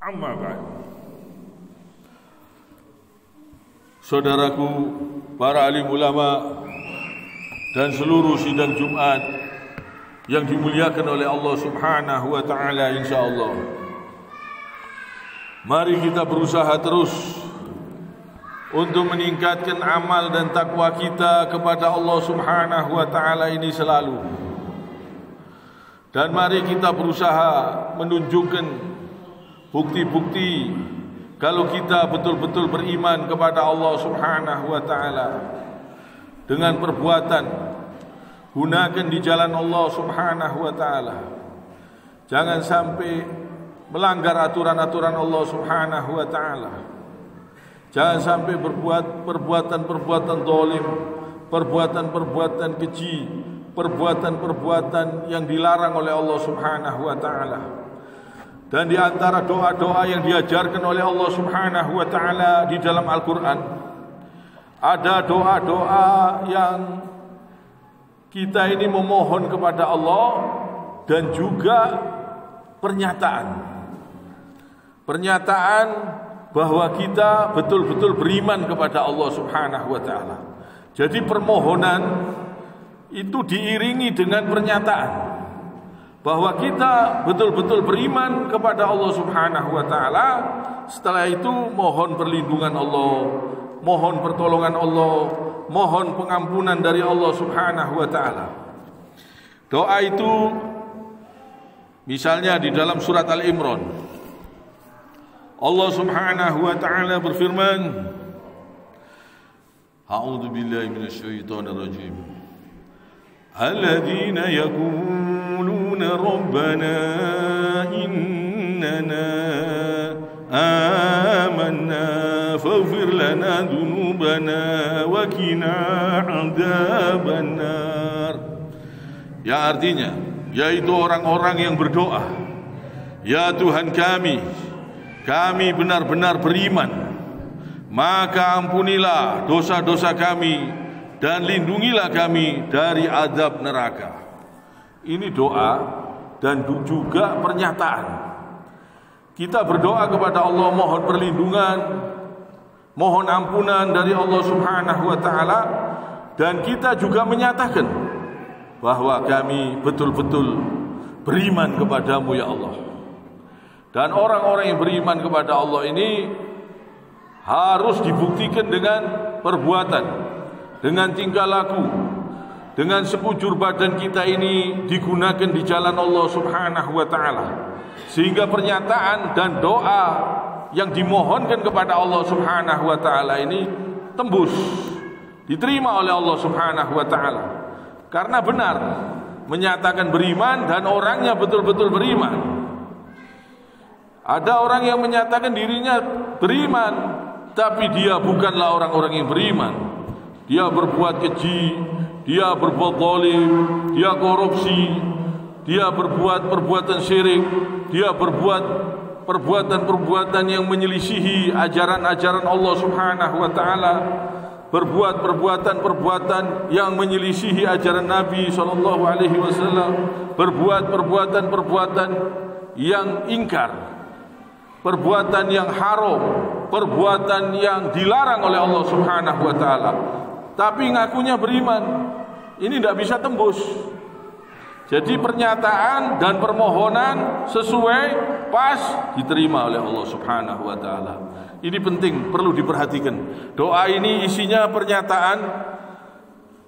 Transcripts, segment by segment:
Amma ba'd. Saudaraku, para alim ulama dan seluruh sidang Jumat yang dimuliakan oleh Allah Subhanahu wa taala, insyaallah. Mari kita berusaha terus untuk meningkatkan amal dan takwa kita kepada Allah Subhanahu wa taala ini selalu. Dan mari kita berusaha menunjukkan bukti-bukti kalau kita betul-betul beriman kepada Allah Subhanahu wa taala dengan perbuatan. Gunakan di jalan Allah Subhanahu wa taala. Jangan sampai melanggar aturan-aturan Allah Subhanahu wa taala. Jangan sampai berbuat perbuatan-perbuatan zalim, perbuatan-perbuatan keji, perbuatan-perbuatan yang dilarang oleh Allah Subhanahu wa taala. Dan di antara doa-doa yang diajarkan oleh Allah Subhanahu wa taala di dalam Al-Qur'an, ada doa-doa yang kita ini memohon kepada Allah dan juga pernyataan bahwa kita betul-betul beriman kepada Allah Subhanahu wa taala. Jadi permohonan itu diiringi dengan pernyataan bahwa kita betul-betul beriman kepada Allah Subhanahu wa taala. Setelah itu mohon perlindungan Allah, mohon pertolongan Allah, mohon pengampunan dari Allah Subhanahu wa taala. Doa itu misalnya di dalam surat Al-Imran, Allah Subhanahu wa taala berfirman, A'udzu billahi minasyaitonir rajim. Alladzina yaquluna rabbana innana amanna faghfir lana dzunubana wa qina adzabannar. Yang artinya yaitu orang-orang yang berdoa, ya Tuhan kami benar-benar beriman, maka ampunilah dosa-dosa kami dan lindungilah kami dari azab neraka. Ini doa dan juga pernyataan. Kita berdoa kepada Allah, mohon perlindungan, mohon ampunan dari Allah Subhanahu wa taala, dan kita juga menyatakan bahwa kami betul-betul beriman kepadamu ya Allah. Dan orang-orang yang beriman kepada Allah ini harus dibuktikan dengan perbuatan, dengan tingkah laku, dengan sekujur badan kita ini digunakan di jalan Allah Subhanahu wa taala, sehingga pernyataan dan doa yang dimohonkan kepada Allah Subhanahu wa taala ini tembus, diterima oleh Allah Subhanahu wa taala. Karena benar menyatakan beriman dan orangnya betul-betul beriman. Ada orang yang menyatakan dirinya beriman, tapi dia bukanlah orang-orang yang beriman. Dia berbuat keji, dia berbuat zalim, dia korupsi, dia berbuat perbuatan syirik, dia berbuat perbuatan-perbuatan yang menyelisihi ajaran-ajaran Allah Subhanahu wa taala, berbuat perbuatan-perbuatan yang menyelisihi ajaran Nabi sallallahu alaihi wasallam, berbuat perbuatan-perbuatan yang ingkar, perbuatan yang haram, perbuatan yang dilarang oleh Allah Subhanahu wa taala, tapi ngakunya beriman. Ini tidak bisa tembus. Jadi pernyataan dan permohonan sesuai, pas, diterima oleh Allah Subhanahu wa taala. Ini penting, perlu diperhatikan. Doa ini isinya pernyataan.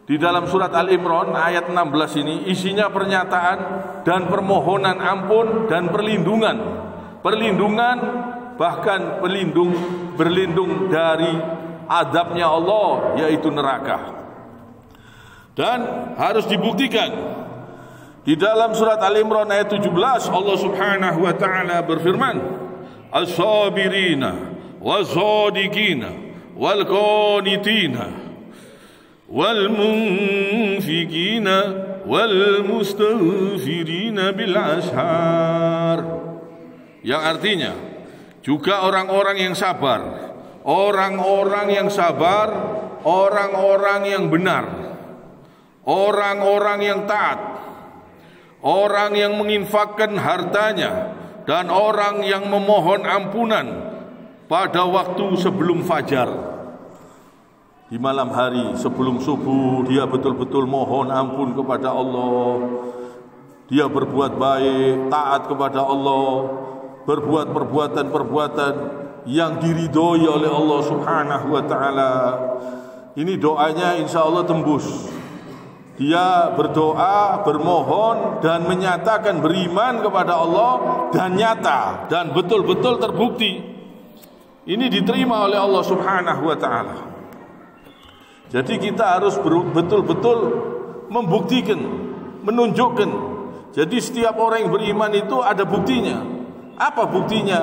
Di dalam surat Al-Imran ayat 16 ini isinya pernyataan dan permohonan ampun dan perlindungan. Perlindungan, bahkan berlindung dari azabnya Allah, yaitu neraka. Dan harus dibuktikan. Di dalam surat Al-Imran ayat 17 Allah Subhanahu wa taala berfirman, as-sabirina was-sadiqina wal-qanitina wal-munfikina wal-mustaghfirina bil ashar. Yang artinya juga orang-orang yang sabar, orang-orang yang sabar, orang-orang yang benar, orang-orang yang taat, orang yang menginfakkan hartanya dan orang yang memohon ampunan pada waktu sebelum fajar. Di malam hari sebelum subuh dia betul-betul mohon ampun kepada Allah. Dia berbuat baik, taat kepada Allah, berbuat perbuatan-perbuatan yang diridhoi oleh Allah Subhanahu wa taala. Ini doanya insya Allah tembus. Dia berdoa, bermohon dan menyatakan beriman kepada Allah dan nyata dan betul-betul terbukti. Ini diterima oleh Allah Subhanahu wa taala. Jadi kita harus betul-betul membuktikan, menunjukkan. Jadi setiap orang yang beriman itu ada buktinya. Apa buktinya?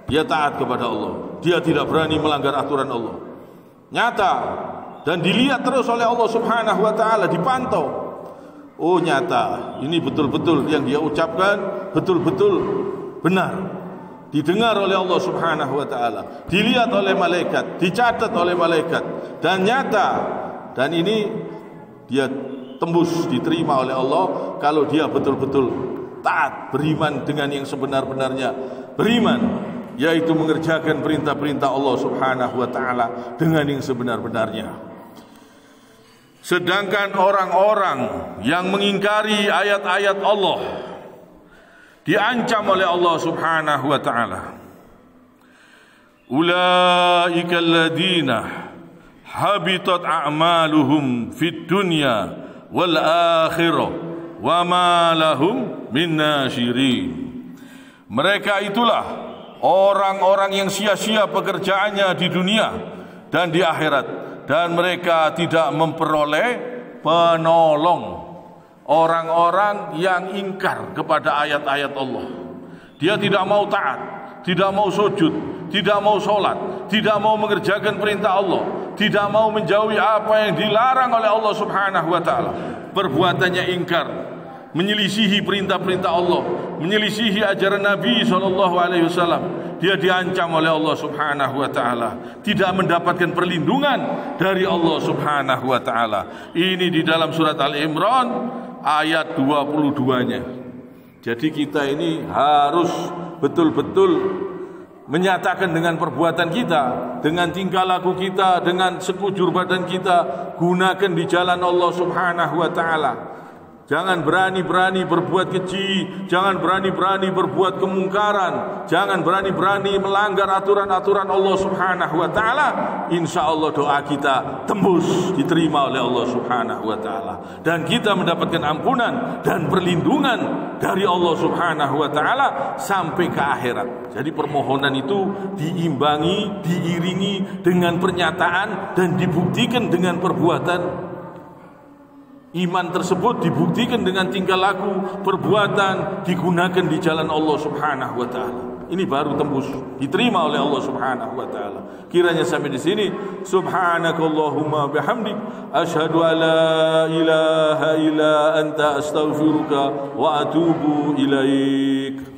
Dia taat kepada Allah. Dia tidak berani melanggar aturan Allah. Nyata dan dilihat terus oleh Allah Subhanahu wa taala, dipantau. Oh nyata, ini betul-betul yang dia ucapkan betul-betul benar. Didengar oleh Allah Subhanahu wa taala, dilihat oleh malaikat, dicatat oleh malaikat dan nyata. Dan ini dia tembus diterima oleh Allah kalau dia betul-betul taat, beriman dengan yang sebenar-benarnya. Beriman yaitu mengerjakan perintah-perintah Allah Subhanahu wa taala dengan yang sebenar-benarnya. Sedangkan orang-orang yang mengingkari ayat-ayat Allah diancam oleh Allah Subhanahu wa taala. Ulaika alladziina habitat a'maluhum fid dunya wal akhirah wa ma lahum min nasyirin. Mereka itulah orang-orang yang sia-sia pekerjaannya di dunia dan di akhirat, dan mereka tidak memperoleh penolong. Orang-orang yang ingkar kepada ayat-ayat Allah, dia tidak mau taat, tidak mau sujud, tidak mau sholat, tidak mau mengerjakan perintah Allah, tidak mau menjauhi apa yang dilarang oleh Allah Subhanahu wa taala. Perbuatannya ingkar, menyelisihi perintah-perintah Allah, menyelisihi ajaran Nabi SAW. Dia diancam oleh Allah Subhanahu wa taala, tidak mendapatkan perlindungan dari Allah Subhanahu wa taala. Ini di dalam surat Al-Imran ayat 22-nya. Jadi kita ini harus betul-betul menyatakan dengan perbuatan kita, dengan tingkah laku kita, dengan sekujur badan kita, gunakan di jalan Allah Subhanahu wa taala. Jangan berani-berani berbuat keji, jangan berani-berani berbuat kemungkaran, jangan berani-berani melanggar aturan-aturan Allah Subhanahu wa taala. Insyaallah doa kita tembus, diterima oleh Allah Subhanahu wa taala, dan kita mendapatkan ampunan dan perlindungan dari Allah Subhanahu wa taala sampai ke akhirat. Jadi permohonan itu diimbangi, diiringi dengan pernyataan dan dibuktikan dengan perbuatan. Iman tersebut dibuktikan dengan tingkah laku, perbuatan, digunakan di jalan Allah Subhanahu wa taala. Ini baru tembus, diterima oleh Allah Subhanahu wa taala. Kiranya sampai di sini. Subhanakallahumma bihamdik, asyhadu an la ilaha illa anta astaghfiruka wa atubu ilaik.